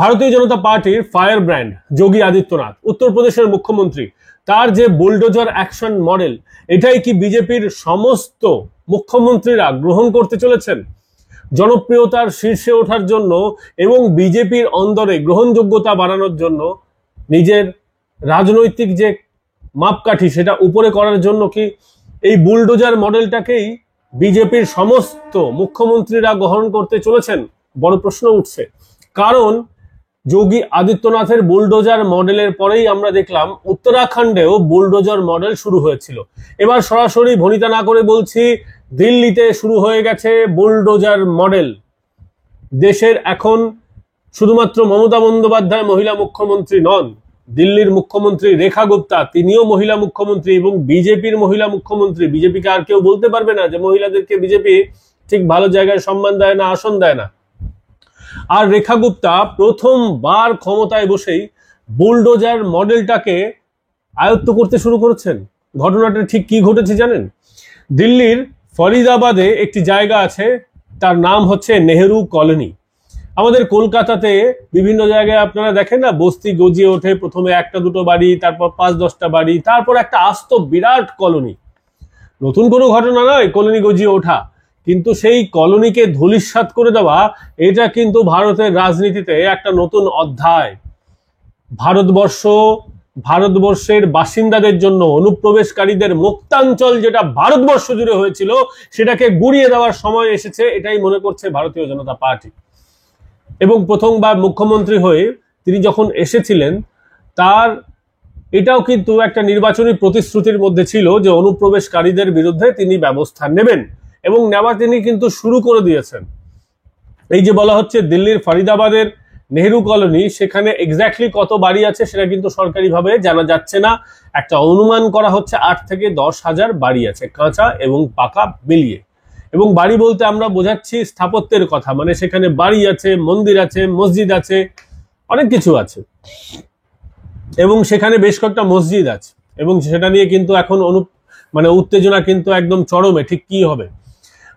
ভারতীয় জনতা পার্টির fire brand Yogi Adityanath, উত্তরপ্রদেশের মুখ্যমন্ত্রী, তার যে বুলডোজার অ্যাকশন মডেল, এটাই কি বিজেপির সমস্ত মুখ্যমন্ত্রীরা গ্রহণ করতে চলেছেন জনপ্রিয়তার শীর্ষে ওঠার জন্য এবং বিজেপির অন্দরে গ্রহণযোগ্যতা বাড়ানোর জন্য, নিজের রাজনৈতিক যে মাপকাঠি সেটা উপরে করার জন্য কি এই বুলডোজার মডেলটাকেই বিজেপির সমস্ত মুখ্যমন্ত্রীরা গ্রহণ করতে চলেছেন? বড় প্রশ্ন উঠছে। কারণ যোগী আদিত্যনাথের বুলডোজার মডেলের পরেই আমরা দেখলাম উত্তরাখণ্ডেও বুলডোজার মডেল শুরু হয়েছিল। এবার সরাসরি ভনিতা না করে বলছি, দিল্লিতে শুরু হয়ে গেছে বুলডোজার মডেল। দেশের এখন শুধুমাত্র মমতা বন্দ্যোপাধ্যায় মহিলা মুখ্যমন্ত্রী নন, দিল্লির মুখ্যমন্ত্রী রেখা গুপ্তা, তিনিও মহিলা মুখ্যমন্ত্রী এবং বিজেপির মহিলা মুখ্যমন্ত্রী। বিজেপিকে আর কেউ বলতে পারবে না যে মহিলাদেরকে বিজেপি ঠিক ভালো জায়গায় সম্মান দেয় না, আসন দেয় না। আর রেখা গুপ্তা প্রথমবার ক্ষমতায় বসেই বুলডোজার মডেলটাকে আয়ত্ত করতে শুরু করেছেন। ঘটনাটা ঠিক কি ঘটেছে জানেন? দিল্লির ফরিদাবাদে একটি জায়গা আছে, তার নাম হচ্ছে নেহেরু কলোনি। আমাদের কলকাতাতে বিভিন্ন জায়গায় আপনারা দেখেন না, বস্তি গজিয়ে ওঠে, প্রথমে একটা দুটো বাড়ি, তারপর 5-10টা বাড়ি, তারপর একটা আস্ত বিরাট কলোনি। নতুন কোনো ঘটনা নয় কলোনি গজিয়ে ওঠা, কিন্তু সেই কলোনিকে ধূলিসাৎ করে দেওয়া, এটা কিন্তু ভারতের রাজনীতিতে একটা নতুন অধ্যায়। ভারতবর্ষের বাসিন্দাদের জন্য অনুপ্রবেশকারীদের মুক্তাঞ্চল যেটা ভারতবর্ষ জুড়ে হয়েছিল, সেটাকে গুড়িয়ে দেওয়ার সময় এসেছে, এটাই মনে করছে ভারতীয় জনতা পার্টি। এবং প্রথমবার মুখ্যমন্ত্রী হয়ে তিনি যখন এসেছিলেন, তার এটাও কিন্তু একটা নির্বাচনী প্রতিশ্রুতির মধ্যে ছিল যে অনুপ্রবেশকারীদের বিরুদ্ধে তিনি ব্যবস্থা নেবেন, এবং নেওয়া তিনি কিন্তু শুরু করে দিয়েছেন। এই যে বলা হচ্ছে দিল্লির ফরিদাবাদের নেহেরু কলোনি, সেখানে এক্স্যাক্টলি কত বাড়ি আছে সেটা কিন্তু সরকারিভাবে জানা যাচ্ছে না। একটা অনুমান করা হচ্ছে 8 থেকে 10 হাজার বাড়ি আছে, কাঁচা এবং পাকা মিলিয়ে। এবং বাড়ি বলতে আমরা বোঝাচ্ছি স্থাপত্যের কথা, মানে সেখানে বাড়ি আছে, মন্দির আছে, মসজিদ আছে, অনেক কিছু আছে, এবং সেখানে বেশ কয়েকটা মসজিদ আছে, এবং সেটা নিয়ে কিন্তু এখন উত্তেজনা কিন্তু একদম চরমে। ঠিক কি হবে,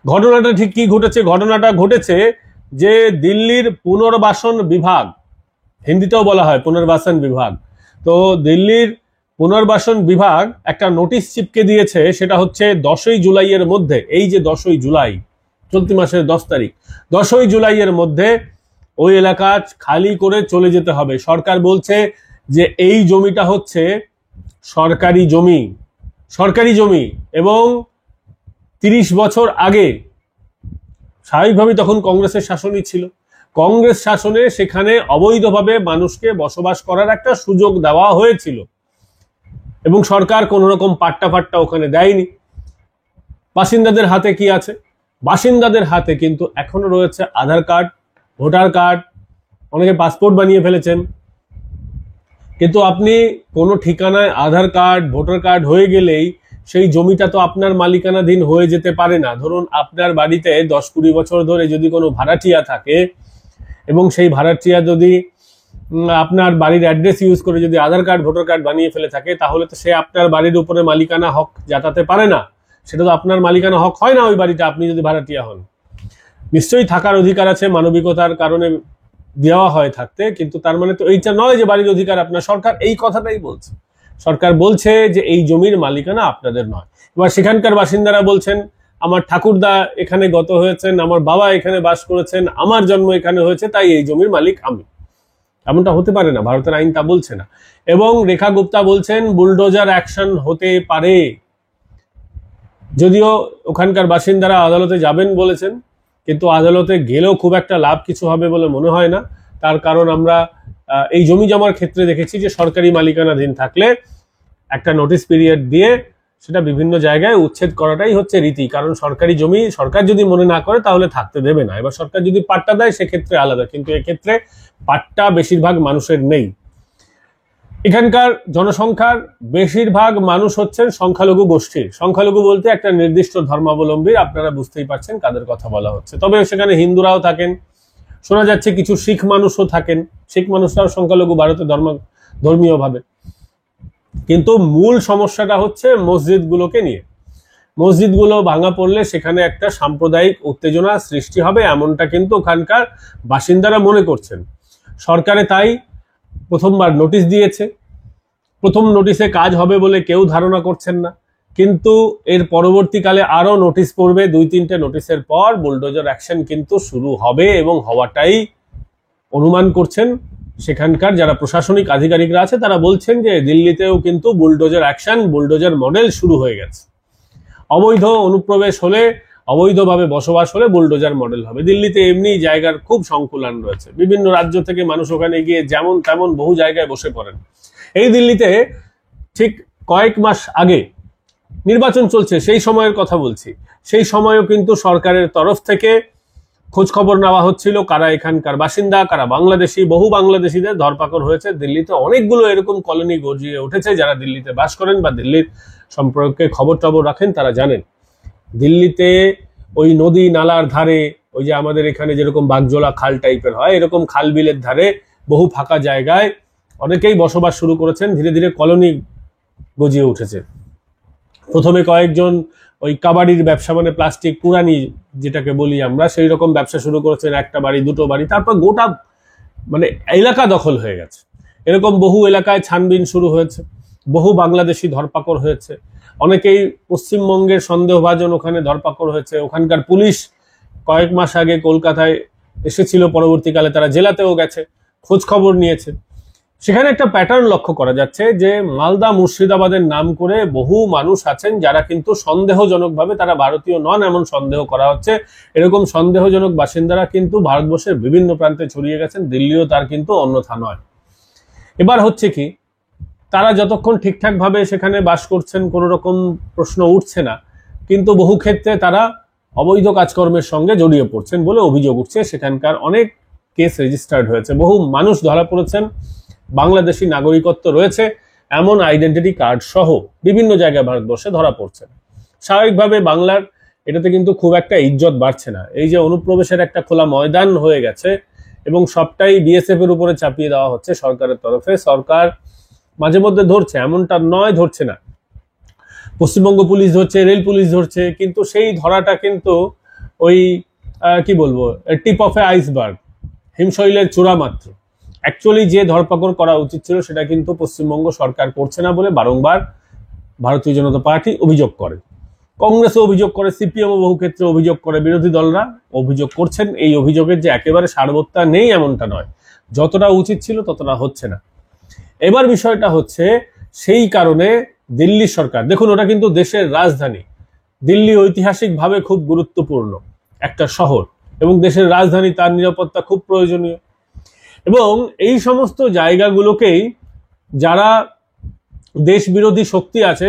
ঘটনাটা ঠিক কি ঘটেছে? ঘটনাটা ঘটেছে যে দিল্লির পুনর্বাসন বিভাগ, হিন্দিতেও বলা হয় পুনর্বাসন বিভাগ, তো দিল্লির পুনর্বাসন বিভাগ একটা নোটিশ চিপকে দিয়েছে। সেটা হচ্ছে 10ই জুলাইয়ের মধ্যে, এই যে 10ই জুলাই, চলতি মাসের 10 তারিখ, 10ই জুলাইয়ের মধ্যে ওই এলাকা খালি করে চলে যেতে হবে। সরকার বলছে যে এই জমিটা হচ্ছে সরকারি জমি, এবং 30 বছর আগে স্বাভাবিকভাবে তখন কংগ্রেসের শাসনই ছিল। কংগ্রেস শাসনে সেখানে অবৈধভাবে মানুষকে বসবাস করার একটা সুযোগ দেওয়া হয়েছিল, এবং সরকার কোন রকম পাট্টা ওখানে দেয়নি। বাসিন্দাদের হাতে কি আছে? বাসিন্দাদের হাতে কিন্তু এখনো রয়েছে আধার কার্ড, ভোটার কার্ড, অনেকে পাসপোর্ট বানিয়ে ফেলেছেন। কিন্তু আপনি কোনো ঠিকানায় আধার কার্ড, ভোটার কার্ড হয়ে গেলেই সেই জমিটা তো আপনার মালিকানাধীন হয়ে যেতে পারে না। ধরুন আপনার বাড়িতে 10-20 বছর ধরে যদি কোনো ভাড়াটিয়া থাকে, এবং সেই ভাড়াটিয়া যদি আপনার বাড়ির অ্যাড্রেস ইউজ করে যদি আধার কার্ড, ভোটার কার্ড বানিয়ে ফেলে থাকে, তাহলে তো সে আপনার বাড়ির উপরে মালিকানা হক জাতাতে পারে না। সেটা তো আপনার মালিকানা হক হয় না ওই বাড়িটা, আপনি যদি ভাড়াটিয়া হন। নিশ্চয়ই থাকার অধিকার আছে, মানবিকতার কারণে দেওয়া হয় থাকতে, কিন্তু তার মানে তো এইটা নয় যে বাড়ির অধিকার আপনার। সরকার এই কথাটাই বলছে, সরকার বলছে যে এই জমির মালিকানা আপনাদের নয়। এবার সেখানকার বাসিন্দারা বলছেন, আমার ঠাকুরদা এখানে গত হয়েছেন, আমার বাবা এখানে বাস করেছেন, আমার জন্ম এখানে হয়েছে, তাই এই জমির মালিক আমি। এমনটা হতে পারে না, ভারতের আইন তা বলছে না। এবং রেখা গুপ্তা বলছেন বুলডোজার অ্যাকশন হতে পারে, যদিও ওখানকার বাসিন্দারা আদালতে যাবেন বলেছেন, কিন্তু আদালতে গেলেও খুব একটা লাভ কিছু হবে বলে মনে হয় না। তার কারণ আমরা এই জমি জমার ক্ষেত্রে দেখেছি যে সরকারি মালিকানাধীন থাকলে একটা নোটিশ পিরিয়ড দিয়ে সেটা বিভিন্ন জায়গায় উচ্ছেদ করাটাই হচ্ছে রীতি। কারণ সরকারি জমি সরকার যদি মনে না করে তাহলে থাকতে দেবে না। এবার সরকার যদি পাট্টা দেয় সেক্ষেত্রে আলাদা, কিন্তু এক্ষেত্রে পাট্টা বেশিরভাগ মানুষের নেই। এখানকার জনসংখ্যার বেশিরভাগ মানুষ হচ্ছেন সংখ্যালঘু গোষ্ঠীর। সংখ্যালঘু বলতে একটা নির্দিষ্ট ধর্মাবলম্বী, আপনারা বুঝতেই পারছেন কাদের কথা বলা হচ্ছে। তবে সেখানে হিন্দুরাও থাকেন, শোনা যাচ্ছে কিছু শিখ মানুষও থাকেন, শিখ মানুষরাও সংখ্যালঘু ভারতে ধর্মীয় ভাবে। কিন্তু মূল সমস্যাটা হচ্ছে মসজিদগুলোকে নিয়ে। মসজিদগুলো ভাঙা পড়লে সেখানে একটা সাম্প্রদায়িক উত্তেজনা সৃষ্টি হবে, এমনটা কিন্তু ওখানকার বাসিন্দারা মনে করছেন। সরকারে তাই প্রথমবার নোটিশ দিয়েছে। প্রথম নোটিশে কাজ হবে বলে কেউ ধারণা করছেন না, কিন্তু এর পরবর্তীকালে আরো নোটিশ পড়বে। 2-3টে নোটিশের পর বুলডোজার অ্যাকশন কিন্তু শুরু হবে এবং হওয়াটাই অনুমান করছেন সেখানকার যারা প্রশাসনিক আধিকারিকরা আছে। তারা বলছেন যে দিল্লিতেও কিন্তু বুলডোজার অ্যাকশন, বুলডোজার মডেল শুরু হয়ে গেছে। অবৈধ অনুপ্রবেশ হলে, অবৈধভাবে বসবাস হলে বুলডোজার মডেল হবে। দিল্লিতে এমনি জায়গার খুব সংকুলান রয়েছে, বিভিন্ন রাজ্য থেকে মানুষ ওখানে গিয়ে যেমন তেমন বহু জায়গায় বসে পড়েন। এই দিল্লিতে ঠিক কয়েক মাস আগে নির্বাচন চলছে, সেই সময়ের কথা বলছি, সেই সময়ও কিন্তু সরকারের তরফ থেকে খোঁজ খবর নেওয়া হচ্ছিল কারা এখানকার বাসিন্দা, কারা বাংলাদেশি। বহু বাংলাদেশিদের ধরপাকড় হয়েছে। দিল্লিতে অনেকগুলো এরকম কলোনি গজিয়ে উঠেছে। যারা দিল্লিতে বাস করেন বা দিল্লির সম্পর্কে খবর টবর রাখেন তারা জানেন, দিল্লিতে ওই নদী নালার ধারে, ওই যে আমাদের এখানে যেরকম বাগজোলা খাল টাইপের হয়, এরকম খাল বিলের ধারে বহু ফাঁকা জায়গায় অনেকেই বসবাস শুরু করেছেন। ধীরে ধীরে কলোনি গজিয়ে উঠেছে। প্রথমে কয়েকজন ওই কাবাডির ব্যবসা, মানে প্লাস্টিক কুড়ানি যেটাকে বলি আমরা, সেই রকম ব্যবসা শুরু করেছেন, একটা বাড়ি দুটো বাড়ি, তারপর গোটা মানে এলাকা দখল হয়ে গেছে। এরকম বহু এলাকায় ছানবিন শুরু হয়েছে, বহু বাংলাদেশি ধরপাকড় হয়েছে। অনেকেই পশ্চিমবঙ্গের সন্দেহভাজন ওখানে ধরপাকড় হয়েছে। ওখানকার পুলিশ কয়েক মাস আগে কলকাতায় এসেছিল, পরবর্তীকালে তারা জেলাতেও গেছে, খোঁজ খবর নিয়েছে। সেখানে একটা প্যাটার্ন লক্ষ্য করা যাচ্ছে যে মালদা মুর্শিদাবাদের নাম করে বহু মানুষ আছেন যারা কিন্তু সন্দেহজনকভাবে, তারা ভারতীয় নন এমন সন্দেহ করা হচ্ছে। এরকম সন্দেহজনক বাসিন্দারা কিন্তু ভারতবর্ষের বিভিন্ন প্রান্তে ছড়িয়ে গেছেন, দিল্লিও তার কিন্তু অন্যথা নয়। এবার হচ্ছে কি, তারা যতক্ষণ ঠিকঠাক ভাবে সেখানে বাস করছেন কোনো রকম প্রশ্ন উঠছে না, কিন্তু বহু ক্ষেত্রে তারা অবৈধ কাজকর্মের সঙ্গে জড়িয়ে পড়ছেন বলে অভিযোগ উঠছে। সেখানকার অনেক কেস রেজিস্টার্ড হয়েছে, বহু মানুষ ধরা পড়েছেন, বাংলাদেশি নাগরিকত্ব রয়েছে এমন আইডেন্টিটি কার্ড সহ বিভিন্ন জায়গায় ভারতবর্ষে ধরা পড়ছে। স্বাভাবিকভাবে বাংলার এটাতে কিন্তু খুব একটা ইজ্জত বাড়ছে না। এই যে অনুপ্রবেশের একটা খোলা ময়দান হয়ে গেছে এবং সবটাই বিএসএফ এর উপরে চাপিয়ে দেওয়া হচ্ছে সরকারের তরফে। সরকার মাঝে মধ্যে ধরছে, এমনটা নয় ধরছে না, পশ্চিমবঙ্গ পুলিশ ধরছে, রেল পুলিশ ধরছে, কিন্তু সেই ধরাটা কিন্তু ওই কি বলবো, টিপ অফ এ আইসবার্গ, হিমশৈলের চূড়া মাত্র। অ্যাকচুয়ালি যে ধরপাকড় করা উচিত ছিল সেটা কিন্তু পশ্চিমবঙ্গ সরকার করছে না বলে বারংবার ভারতীয় জনতা পার্টি অভিযোগ করে, কংগ্রেসও অভিযোগ করে, সিপিএমও বহু ক্ষেত্রে অভিযোগ করে, বিরোধী দলরা অভিযোগ করছেন। এই অভিযোগের যে একেবারে সারবত্তা নেই এমনটা নয়, যতটা উচিত ছিল ততটা হচ্ছে না। এবার বিষয়টা হচ্ছে, সেই কারণে দিল্লি সরকার, দেখুন ওটা কিন্তু দেশের রাজধানী, দিল্লি ঐতিহাসিকভাবে খুব গুরুত্বপূর্ণ একটা শহর এবং দেশের রাজধানী, তার নিরাপত্তা খুব প্রয়োজনীয়। এবং এই সমস্ত জায়গাগুলোকেই যারা দেশ বিরোধী শক্তি আছে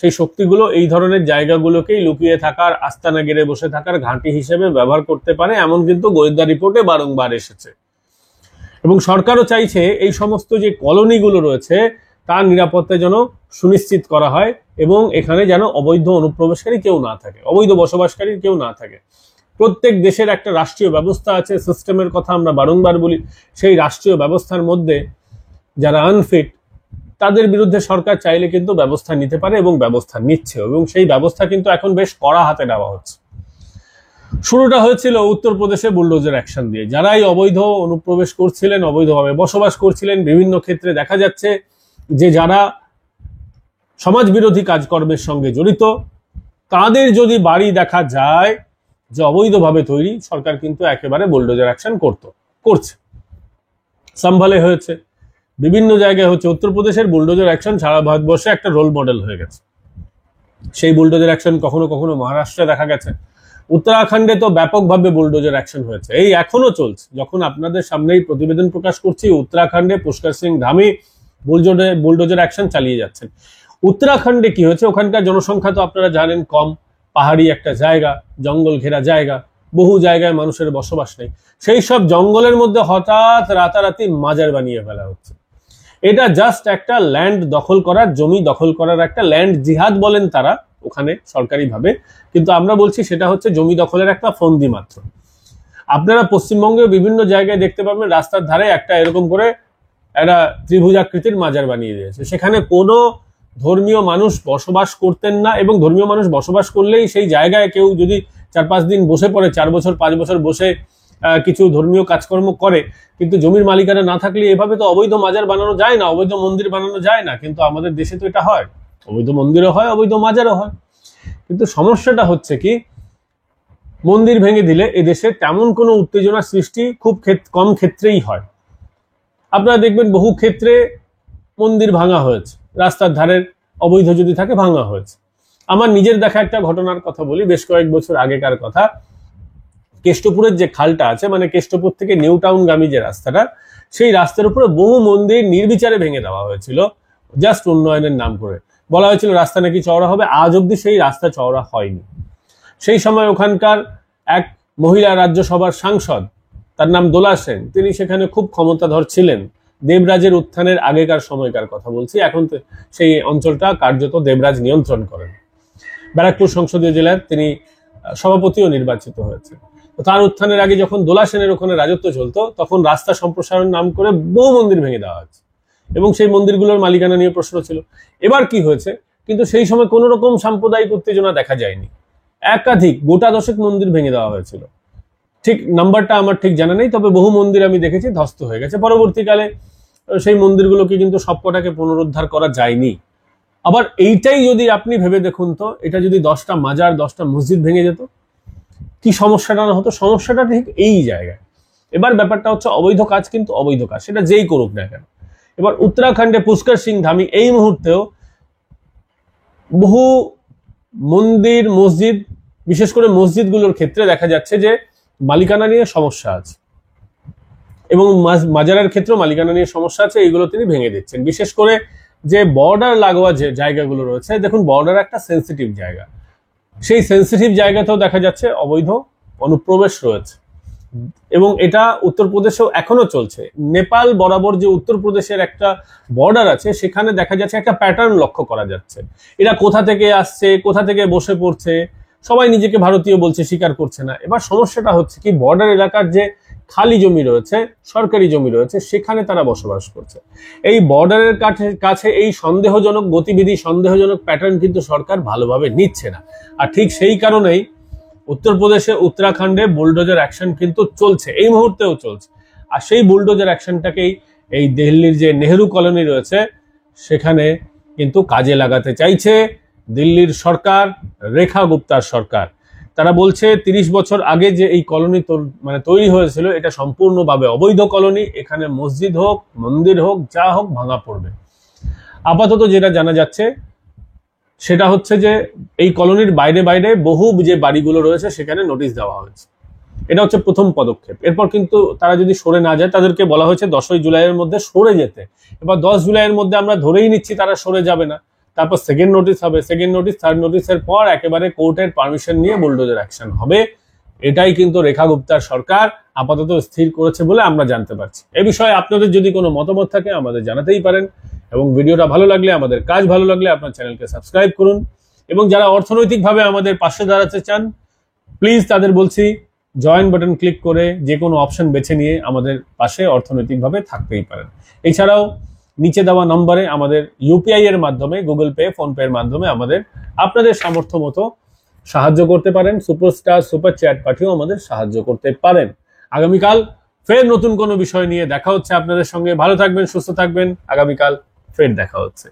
সেই শক্তিগুলো এই ধরনের জায়গাগুলোকেই লুকিয়ে থাকার, আস্তানা গেড়ে বসে থাকার ঘাঁটি হিসেবে ব্যবহার করতে পারে, এমন কিন্তু গোয়েন্দা রিপোর্টে বারংবার এসেছে। এবং সরকারও চাইছে এই সমস্ত যে কলোনিগুলো রয়েছে তার নিরাপত্তা যেন সুনিশ্চিত করা হয় এবং এখানে যেন অবৈধ অনুপ্রবেশকারী কেউ না থাকে, অবৈধ বসবাসকারী কেউ না থাকে। প্রত্যেক দেশের একটা রাষ্ট্রীয় ব্যবস্থা আছে, সিস্টেমের কথা আমরা বারংবার বলি। সেই রাষ্ট্রীয় ব্যবস্থার মধ্যে যারা আনফিট তাদের বিরুদ্ধে সরকার চাইলে কিন্তু ব্যবস্থা নিতে পারে এবং ব্যবস্থা নিচ্ছে, এবং সেই ব্যবস্থা কিন্তু এখন বেশ কড়া হাতে নেওয়া হচ্ছে। শুরুটা হয়েছিল উত্তরপ্রদেশে বুলডোজার অ্যাকশন দিয়ে। যারাই অবৈধ অনুপ্রবেশ করছিলেন, অবৈধভাবে বসবাস করছিলেন, বিভিন্ন ক্ষেত্রে দেখা যাচ্ছে যে যারা সমাজ বিরোধী কাজকর্মের সঙ্গে জড়িত, তাদের যদি বাড়ি দেখা যায় যে অবৈধভাবে তৈরি, সরকার কিন্তু একেবারে বুলডোজার অ্যাকশন করছে। সম্ভালে হয়েছে, বিভিন্ন জায়গায় হচ্ছে। উত্তরপ্রদেশের বুলডোজার অ্যাকশন সারা ভারতবর্ষে একটা রোল মডেল হয়ে গেছে। সেই বুলডোজার অ্যাকশন কখনো কখনো মহারাষ্ট্রে দেখা গেছে, উত্তরাখণ্ডে তো ব্যাপকভাবে বুলডোজার অ্যাকশন হয়েছে, এই এখনো চলছে। যখন আপনাদের সামনেই প্রতিবেদন প্রকাশ করছি, উত্তরাখণ্ডে পুষ্কর সিং ধামি বুলডোজার অ্যাকশন চালিয়ে যাচ্ছেন। উত্তরাখণ্ডে কি হয়েছে, ওখানকার জনসংখ্যা তো আপনারা জানেন কম, পাহাড়ি একটা জায়গা, জঙ্গল ঘেরা জায়গা, বহু জায়গায় মানুষের বসবাস নেই। সেই সব জঙ্গলের মধ্যে হঠাৎ রাতারাতি মাজার বানিয়ে ফেলা হচ্ছে। এটা জাস্ট একটা ল্যান্ড দখল করার, জমি দখল করার একটা ল্যান্ড জিহাদ বলেন তারা ওখানে সরকারিভাবে, কিন্তু আমরা বলছি সেটা হচ্ছে জমি দখলের একটা ফন্দি মাত্র। আপনারা পশ্চিমবঙ্গে বিভিন্ন জায়গায় দেখতে পাবেন রাস্তার ধারে একটা এরকম করে একটা ত্রিভুজাকৃতির মাজার বানিয়ে দিয়েছে। সেখানে কোনো ধর্মীয় মানুষ বসবাস করতেন না, এবং ধর্মীয় মানুষ বসবাস করলেই সেই জায়গায় কেউ যদি 4-5 দিন বসে পড়ে, 4 বছর 5 বছর বসে কিছু ধর্মীয় কাজকর্ম করে, কিন্তু জমির মালিকানা না থাকলে এভাবে তো অবৈধ মাজার বানানো যায় না, অবৈধ মন্দির বানানো যায় না। কিন্তু আমাদের দেশে তো এটা হয়, অবৈধ মন্দিরও হয়, অবৈধ মাজারও হয়। কিন্তু সমস্যাটা হচ্ছে কি, মন্দির ভেঙে দিলে এদেশে তেমন কোনো উত্তেজনা সৃষ্টি খুব কম ক্ষেত্রেই হয়। আপনারা দেখবেন বহু ক্ষেত্রে মন্দির ভাঙা হয়েছে, রাস্তার ধারের অবৈধ যদি থাকে ভাঙা হয়েছে। আমার নিজের দেখা একটা ঘটনার কথা বলি, বেশ কয়েক বছর আগেকার কথা। কেষ্টপুরের যে খালটা আছে, মানে কেষ্টপুর থেকে নিউ টাউনগামী যে রাস্তাটা, সেই রাস্তার উপরে বহু মন্দির নির্বিচারে ভেঙে দেওয়া হয়েছিল, জাস্ট উন্নয়নের নাম করে। বলা হয়েছিল রাস্তা নাকি চওড়া হবে, আজ অব্দি সেই রাস্তা চওড়া হয়নি। সেই সময় ওখানকার এক মহিলা রাজ্যসভার সাংসদ, তার নাম দোলা সেন, তিনি সেখানে খুব ক্ষমতাধর ছিলেন। দেবরাজের উত্থানের আগেকার সময়কার কথা বলছি, এখন সেই অঞ্চলটা কার্যত দেবরাজ নিয়ন্ত্রণ করেন। ব্যারাকপুর সংসদীয় জেলার তিনি সভাপতিও নির্বাচিত হয়েছে। তার উত্থানের আগে যখন দোলা সেনের ওখানে রাজত্ব চলতো, তখন রাস্তা সম্প্রসারণ নাম করে বহু মন্দির ভেঙে দেওয়া হয়েছে, এবং সেই মন্দিরগুলোর মালিকানা নিয়ে প্রশ্ন ছিল। এবার কি হয়েছে, কিন্তু সেই সময় কোন রকম সাম্প্রদায়িক উত্তেজনা দেখা যায়নি। একাধিক গোটা দশেক মন্দির ভেঙে দেওয়া হয়েছিল, ঠিক নাম্বারটা আমার ঠিক জানা নেই, তবে বহু মন্দির আমি দেখেছি ধ্বস্ত হয়ে গেছে। পরবর্তীকালে সেই মন্দিরগুলোকে কিন্তু সবকটাকে পুনরুদ্ধার করা যায়নি। আবার এইটাই যদি আপনি ভেবে দেখুন তো, এটা যদি 10টা মাজার 10টা মসজিদ ভেঙে যেত, কি সমস্যাটা না হতো? সমস্যাটা ঠিক এই জায়গায়। এবার ব্যাপারটা হচ্ছে অবৈধ কাজ কিন্তু অবৈধ কাজ, সেটা যেই করুক না কেন। এবার উত্তরাখণ্ডে পুষ্কর সিং ধামি এই মুহূর্তেও বহু মন্দির মসজিদ, বিশেষ করে মসজিদগুলোর ক্ষেত্রে দেখা যাচ্ছে যে মালিকানা নিয়ে সমস্যা আছে, এবং মাজারের ক্ষেত্রেও মালিকানা নিয়ে সমস্যা আছে। এইগুলো তিনি ভেঙে দিচ্ছেন। বিশেষ করে যে বর্ডার লাগোয়া যে জায়গাগুলো রয়েছে, দেখুন বর্ডার একটা সেন্সিটিভ জায়গা, সেই সেন্সিটিভ জায়গাতেও দেখা যাচ্ছে অবৈধ অনুপ্রবেশ রয়েছে, এবং এটা উত্তরপ্রদেশেও এখনো চলছে। নেপাল বরাবর যে উত্তরপ্রদেশের একটা বর্ডার আছে, সেখানে দেখা যাচ্ছে একটা প্যাটার্ন লক্ষ্য করা যাচ্ছে। এরা কোথা থেকে আসছে, কোথা থেকে বসে পড়ছে, সবাই নিজেকে ভারতীয় বলছে, স্বীকার করছে না। এবার সমস্যাটা হচ্ছে কি, বর্ডার এলাকার যে খালি জমি রয়েছে, সরকারি জমি রয়েছে, সেখানে তারা বসবাস করছে। এই বর্ডারের কাছে এই সন্দেহজনক গতিবিধি, সন্দেহজনক প্যাটার্ন কিন্তু সরকার ভালোভাবে নিচ্ছে না। আর ঠিক সেই কারণেই উত্তরপ্রদেশে উত্তরাখণ্ডে বুলডোজার অ্যাকশন কিন্তু চলছে, এই মুহূর্তেও চলছে। আর সেই বুলডোজার অ্যাকশনটাকেই এই দিল্লির যে নেহেরু কলোনি রয়েছে, সেখানে কিন্তু কাজে লাগাতে চাইছে দিল্লির সরকার, রেখা গুপ্তার সরকার। তারা বলছে 30 বছর আগে যে এই কলোনি তৈরি হয়েছিল, এটা সম্পূর্ণভাবে অবৈধ কলোনি, এখানে মসজিদ হোক, মন্দির হোক, যা হোক ভাঙা পড়বে। আপাতত যেটা জানা যাচ্ছে সেটা হচ্ছে যে এই কলোনির বাইরে বাইরে বহু যে বাড়িগুলো রয়েছে সেখানে নোটিশ দেওয়া হয়েছে। এটা হচ্ছে প্রথম পদক্ষেপ। এরপর কিন্তু তারা যদি সরে না যায়, তাদেরকে বলা হয়েছে 10ই জুলাইয়ের মধ্যে সরে যেতে। এবার 10 জুলাইয়ের মধ্যে আমরা ধরেই নিচ্ছি তারা সরে যাবে না, তারপর সেকেন্ড নোটিশ হবে, সেকেন্ড নোটিশ, থার্ড নোটিশের পর একেবারে কোর্টের পারমিশন নিয়ে বুলডোজার অ্যাকশন হবে। এটাই কিন্তু রেখা গুপ্তার সরকার আপাতত স্থির করেছে বলে আমরা জানতে পারছি। এ বিষয়ে আপনাদের যদি কোনো মতামত থাকে আমাদের জানাতেই পারেন, এবং ভিডিওটা ভালো লাগলে, আমাদের কাজ ভালো লাগলে আপনার চ্যানেলকে সাবস্ক্রাইব করুন। এবং যারা অর্থনৈতিকভাবে আমাদের পাশে দাঁড়াতে চান, প্লিজ তাদের বলছি জয়েন বাটন ক্লিক করে যে কোনো অপশন বেছে নিয়ে আমাদের পাশে অর্থনৈতিকভাবে থাকতেই পারেন। এছাড়াও নিচে দেওয়া নম্বরে আমাদের ইউপিআই এর মাধ্যমে, গুগল পে, ফোনপে এর মাধ্যমে আপনাদের সামর্থ্য মতো সাহায্য করতে পারেন। সুপারস্টার, সুপার চ্যাট পাঠিয়েও আমাদের সাহায্য করতে পারেন। আগামীকাল ফের নতুন কোনো বিষয় নিয়ে দেখা হচ্ছে আপনাদের সঙ্গে। ভালো থাকবেন, সুস্থ থাকবেন। আগামীকাল ফের দেখা হচ্ছে।